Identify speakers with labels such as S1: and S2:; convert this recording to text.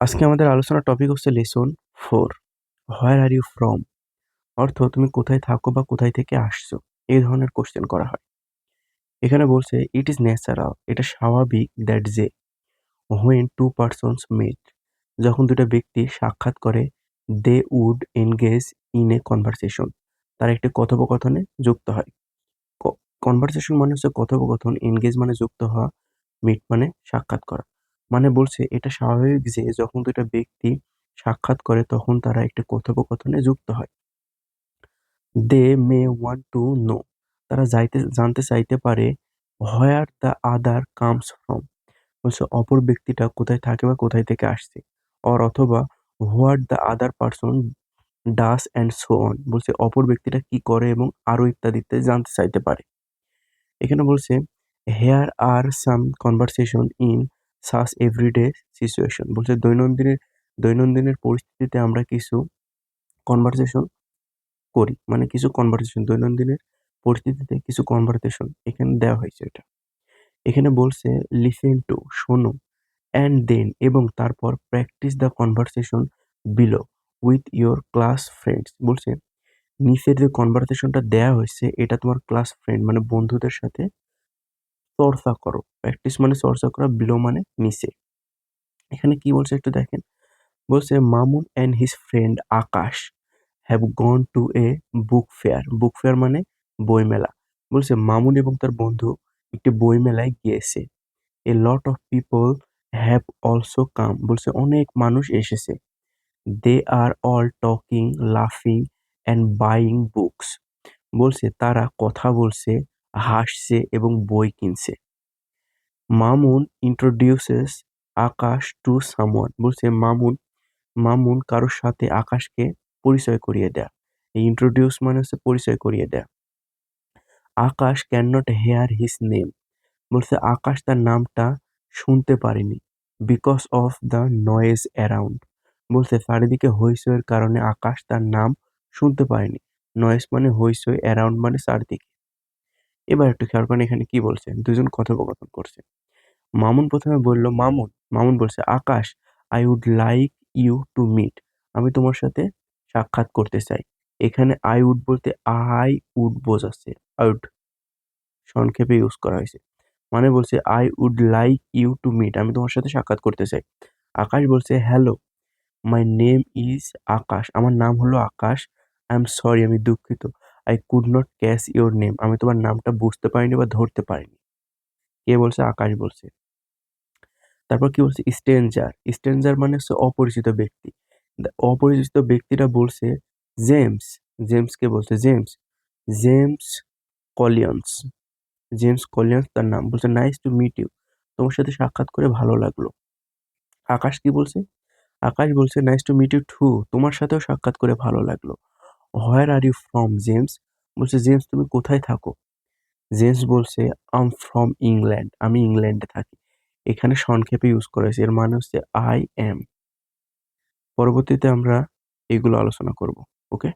S1: আজকে আমাদের আলোচনার টপিক হচ্ছে lesson 4। Where are you from? অর্থ তুমি কোথায় থাকো বা কোথায় থেকে আসছো, এই ধরনের কোশ্চেন করা হয়। এখানে বলছে ইট ইজ ন্যাচারাল, এটা স্বাভাবিক, দ্যাট যে হোয়েন টু পার্সনস মিট, যখন দুটো ব্যক্তি সাক্ষাৎ করে, they would engage in a conversation, তারা একটি কথোপকথনে যুক্ত হয়। কনভারসেশন মানে হচ্ছে কথোপকথন, এনগেজ মানে যুক্ত হওয়া, মিট মানে সাক্ষাৎ করা। মানে বলছে এটা স্বাভাবিক যে যখন দুটো ব্যক্তি সাক্ষাৎ করে তখন তারা একটি কথোপকথনে যুক্ত হয়। দে মে ওয়ান্ট টু নো, তারা জানতে চাইতে পারে, where the other comes from, বলছে অপর ব্যক্তিটা কোথায় থাকে বা কোথায় থেকে আসছে। অথবা what the other person does and so on, বলছে অপর ব্যক্তিটা কি করে এবং আরো ইত্যাদি ইত্যাদি জানতে চাইতে পারে। এখানে বলছে here are some conversation in such everyday situation, বলছে দৈনন্দিনের পরিস্থিতিতে আমরা কিছু কনভারসেশন করি, মানে কিছু কনভারসেশন দৈনন্দিনের পরিস্থিতিতে কিছু কনভারসেশন এখানে দেওয়া হয়েছে। এটা এখানে বলছে লিসেন টু, শোনো, অ্যান্ড দেন এবং তারপর practice the conversation below with your class friends, বলছে নিচের যে কনভারসেশনটা দেয়া হয়েছে এটা তোমার ক্লাস ফ্রেন্ড মানে বন্ধুদের সাথে চর্চা করো। প্র্যাকটিস মানে চর্চা করা, বিলো মানে নিচে। এখানে কি বলছে একটু দেখেন। বলছে Mamun and his friend Akash have gone to A book fair. Book fair মানে বই মেলা। বলছে মামুন এবং তার বন্ধু একটি বই মেলায় গিয়েছে। A lot of people have also come, বলছে অনেক মানুষ এসেছে। দে আর অল টকিং, লাফিং অ্যান্ড বাইং বুকস, বলছে তারা কথা বলছে, হাসছে এবং বই কিনছে। Mamun introduces Akash to someone, বলছে মামুন কারোর সাথে আকাশকে পরিচয় করিয়ে দেয়া। এই ইন্ট্রোডিউস মানে হচ্ছে পরিচয় করিয়ে দেয়া। Akash can not hear his name, বলছে আকাশ তার নামটা শুনতে পারেনি। Because of the noise around, বলছে চারিদিকে হইচইয়ের কারণে আকাশ তার নাম শুনতে পারেনি। নয়েজ মানে হইচই, অ্যারাউন্ড মানে চারদিকে। এবার একটু খেয়াল করেন এখানে কি বলছে, দুজন কথোপকথন করছে। মামুন প্রথমে বলল মামুন বলছে Akash, I would like you to meet, আমি তোমার সাথে সাক্ষাৎ করতে চাই। এখানে আই উড বলতে আই উড বোঝাচ্ছে, আই উড সংক্ষেপে ইউজ করা হয়েছে। মানে বলছে I would like you to meet, আমি তোমার সাথে সাক্ষাৎ করতে চাই। আকাশ বলছে hello, my name is Akash, আমার নাম হলো আকাশ। আই এম সরি, আমি দুঃখিত। I could not catch your name, আমি তোমার নামটা বুঝতে পারিনি বা ধরতে পারিনি। কে বলছে? আকাশ বলছে। তারপর কি বলছে? স্ট্রেঞ্জার। স্ট্রেঞ্জার মানে হচ্ছে অপরিচিত ব্যক্তি। অপরিচিত ব্যক্তিটা বলছে জেমস। জেমসকে বলছে জেমস, জেমস কলিয়ন্স। জেমস কলিয়ন্স তার নাম। বলছে নাইস টু মিট ইউ, তোমার সাথে সাক্ষাৎ করে ভালো লাগলো। আকাশ কি বলছে? আকাশ বলছে nice to meet you too, তোমার সাথেও সাক্ষাৎ করে ভালো লাগলো। Where are you from James? বলছে জেমস তুমি কোথায় থাকো? জেমস বলছে আম ফ্রম ইংল্যান্ড, আমি ইংল্যান্ডে থাকি। এখানে সংক্ষেপে ইউজ করা হয়েছে, এর মানে হচ্ছে আই এম। পরবর্তীতে আমরা এগুলো আলোচনা করব। ওকে।